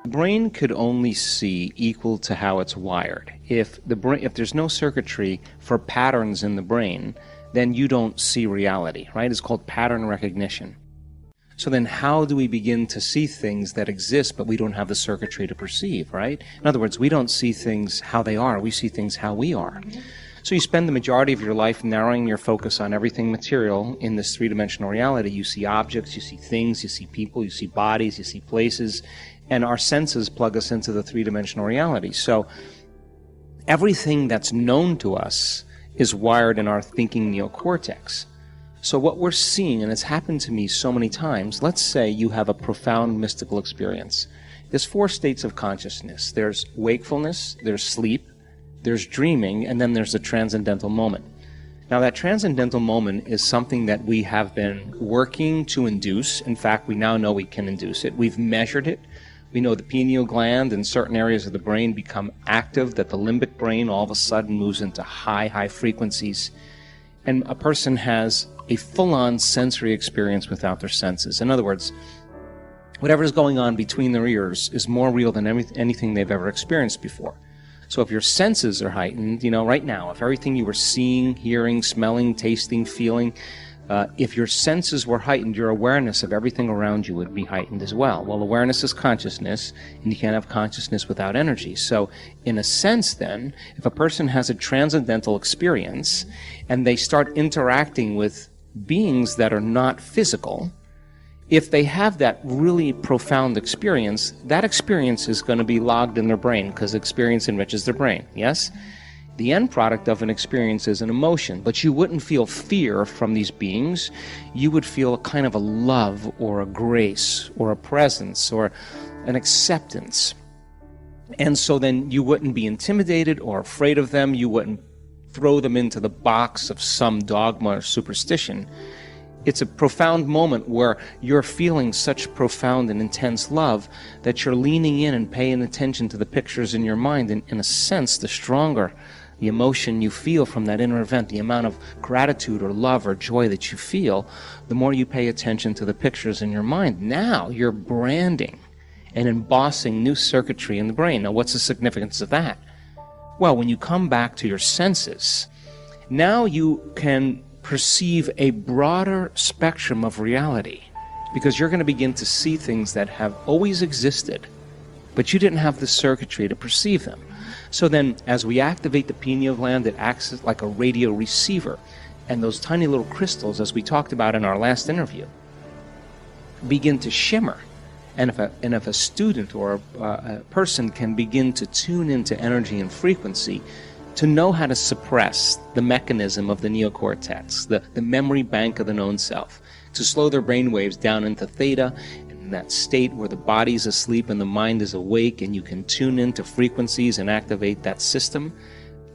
brain could only see equal to how it's wired. If there's no circuitry for patterns in the brain, then you don't see reality, right? It's called pattern recognition. So then how do we begin to see things that exist but we don't have the circuitry to perceive, right? In other words, we don't see things how they are, we see things how we are. So you spend the majority of your life narrowing your focus on everything material in this three-dimensional reality. You see objects, you see things, you see people, you see bodies, you see places, and our senses plug us into the three-dimensional reality. So everything that's known to us is wired in our thinking neocortex. So what we're seeing, and it's happened to me so many times, let's say you have a profound mystical experience. There's 4 states of consciousness. There's wakefulness, there's sleep, there's dreaming, and then there's the transcendental moment. Now that transcendental moment is something that we have been working to induce. In fact, we now know we can induce it. We've measured it. We know the pineal gland in certain areas of the brain become active, that the limbic brain all of a sudden moves into high frequencies. And a person has a full-on sensory experience without their senses. In other words, whatever's going on between their ears is more real than anything they've ever experienced before. So if your senses are heightened, right now, if everything you were seeing, hearing, smelling, tasting, feeling, if your senses were heightened, your awareness of everything around you would be heightened as well. Well, awareness is consciousness, and you can't have consciousness without energy. So in a sense then, if a person has a transcendental experience and they start interacting with beings that are not physical, if they have that really profound experience, that experience is going to be logged in their brain because experience enriches their brain, yes? The end product of an experience is an emotion, but you wouldn't feel fear from these beings. You would feel a kind of a love or a grace or a presence or an acceptance. And so then you wouldn't be intimidated or afraid of them. You wouldn't throw them into the box of some dogma or superstition. It's a profound moment where you're feeling such profound and intense love that you're leaning in and paying attention to the pictures in your mind. And in a sense, the stronger the emotion you feel from that inner event, the amount of gratitude or love or joy that you feel, the more you pay attention to the pictures in your mind. Now you're branding and embossing new circuitry in the brain. Now what's the significance of that? Well, when you come back to your senses, now you can perceive a broader spectrum of reality because you're going to begin to see things that have always existed, but you didn't have the circuitry to perceive them. So then, as we activate the pineal gland, it acts like a radio receiver, and those tiny little crystals, as we talked about in our last interview, begin to shimmer. And if a student or a person can begin to tune into energy and frequency, to know how to suppress the mechanism of the neocortex, the memory bank of the known self, to slow their brain waves down into theta, in that state where the body's asleep and the mind is awake, and you can tune into frequencies and activate that system,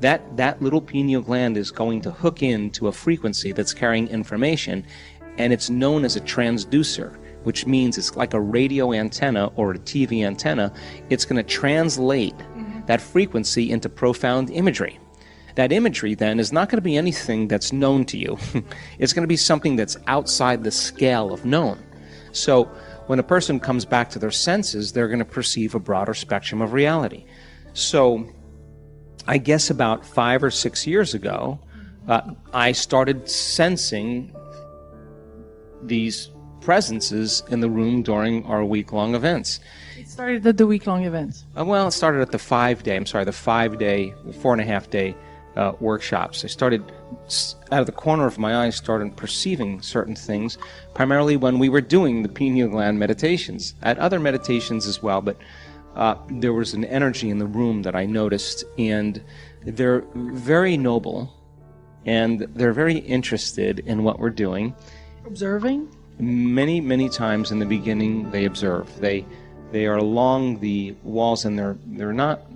that little pineal gland is going to hook into a frequency that's carrying information, and it's known as a transducer, which means it's like a radio antenna or a TV antenna. It's going to translate that frequency into profound imagery. That imagery then is not going to be anything that's known to you. It's going to be something that's outside the scale of known. So when a person comes back to their senses, they're going to perceive a broader spectrum of reality. So I guess about 5 or 6 years ago, I started sensing these presences in the room during our week-long events. It started at the week-long events? Well, it started at the 4.5-day workshops. I started, out of the corner of my eye, started perceiving certain things, primarily when we were doing the pineal gland meditations. I had other meditations as well, but there was an energy in the room that I noticed, and they're very noble, and they're very interested in what we're doing. Observing? Many, many times in the beginning, they observe. They are along the walls, and they're not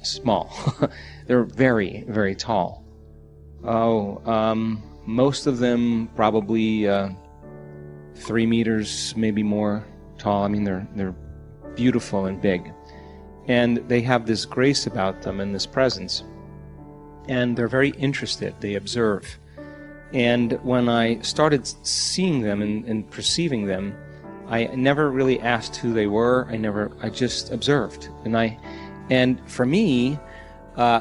small. They're very, very tall. Most of them probably 3 meters, maybe more tall. I mean, they're beautiful and big, and they have this grace about them and this presence, and they're very interested. They observe. And when I started seeing them and perceiving them, I never really asked who they were. I just observed. And for me,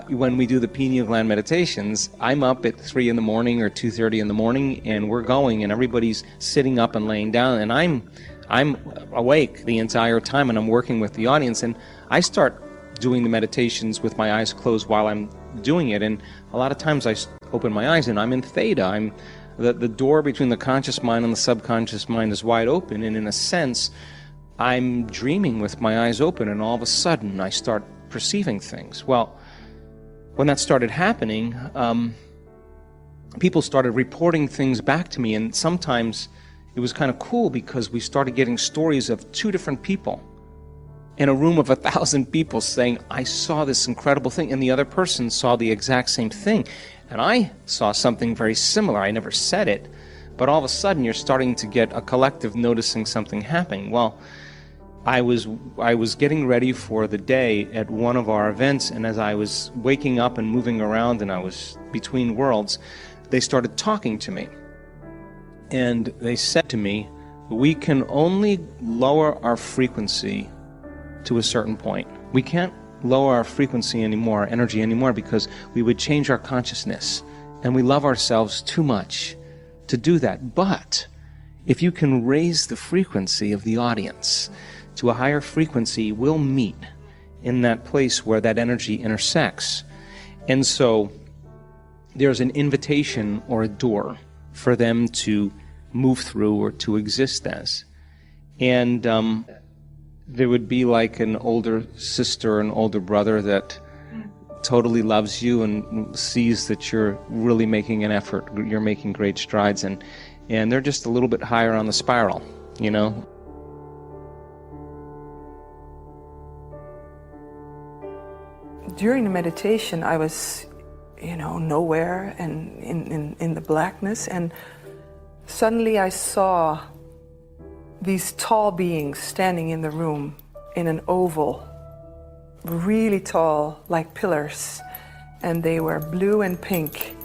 when we do the pineal gland meditations, I'm up at 3 in the morning or 2:30 in the morning, and we're going, and everybody's sitting up and laying down, and I'm awake the entire time, and I'm working with the audience, and I start doing the meditations with my eyes closed while I'm doing it, and a lot of times I open my eyes and I'm in theta. The door between the conscious mind and the subconscious mind is wide open, and in a sense, I'm dreaming with my eyes open, and all of a sudden I start perceiving things. Well, when that started happening, people started reporting things back to me, and sometimes it was kind of cool because we started getting stories of 2 different people in a room of 1,000 people saying, I saw this incredible thing, and the other person saw the exact same thing. And I saw something very similar. I never said it, but all of a sudden you're starting to get a collective noticing something happening. Well, I was getting ready for the day at one of our events, and as I was waking up and moving around and I was between worlds, they started talking to me. And they said to me, we can only lower our frequency to a certain point. We can't lower our frequency anymore, our energy anymore, because we would change our consciousness, and we love ourselves too much to do that. But if you can raise the frequency of the audience to a higher frequency, we'll meet in that place where that energy intersects. And so there's an invitation or a door for them to move through or to exist as. And there would be like an older sister, an older brother that totally loves you and sees that you're really making an effort, you're making great strides, and they're just a little bit higher on the spiral, you know. During the meditation, I was, nowhere and in the blackness, and suddenly I saw these tall beings standing in the room in an oval, really tall, like pillars, and they were blue and pink,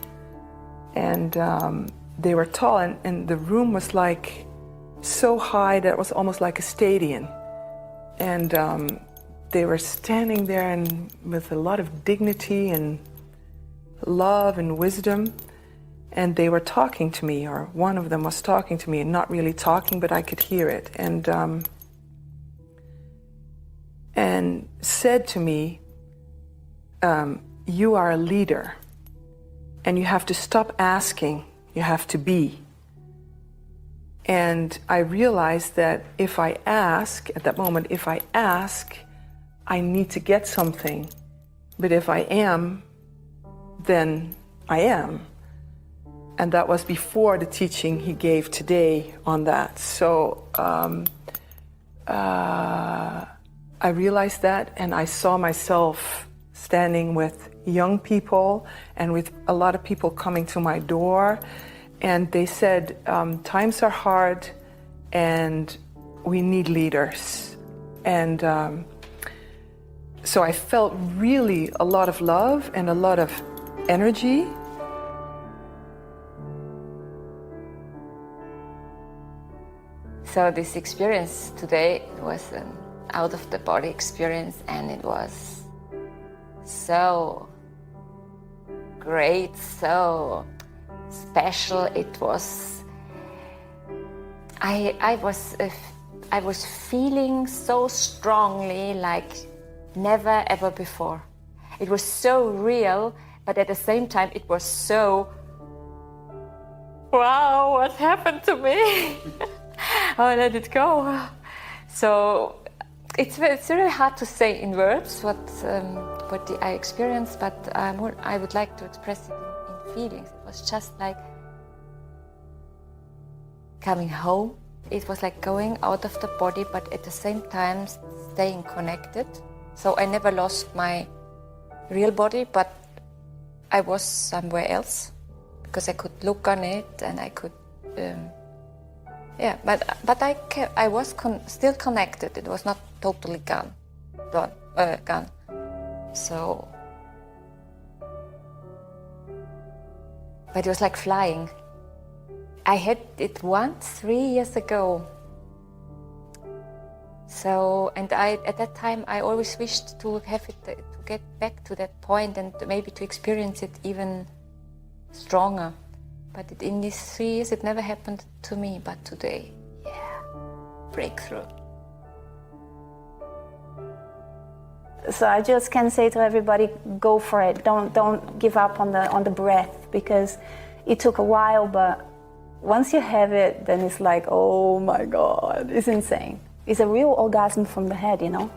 and they were tall, and the room was like so high that it was almost like a stadium, and they were standing there and with a lot of dignity and love and wisdom. And they were talking to me, or one of them was talking to me, and not really talking, but I could hear it. And said to me, you are a leader, and you have to stop asking, you have to be. And I realized that if I ask, at that moment, if I ask, I need to get something. But if I am, then I am. And that was before the teaching he gave today on that. So I realized that, and I saw myself standing with young people and with a lot of people coming to my door. And they said, times are hard and we need leaders. And so I felt really a lot of love and a lot of energy. So this experience today was an out-of-the-body experience, and it was so great, so special. It was, I was feeling so strongly like never ever before. It was so real, but at the same time it was so, wow, what happened to me? I let it go. So it's really hard to say in words what I experienced, but I would like to express it in feelings. It was just like coming home. It was like going out of the body, but at the same time staying connected. So I never lost my real body, but I was somewhere else because I could look on it and I could. But I was still connected. It was not totally gone. So, but it was like flying. I had it once 3 years ago, So, and at that time, I always wished to have it, to get back to that point and maybe to experience it even stronger. But in these 3 years, it never happened to me, but today, yeah, breakthrough. So I just can say to everybody, go for it. Don't give up on the breath, because it took a while, but once you have it, then it's like, oh my God, it's insane. It's a real orgasm from the head, you know.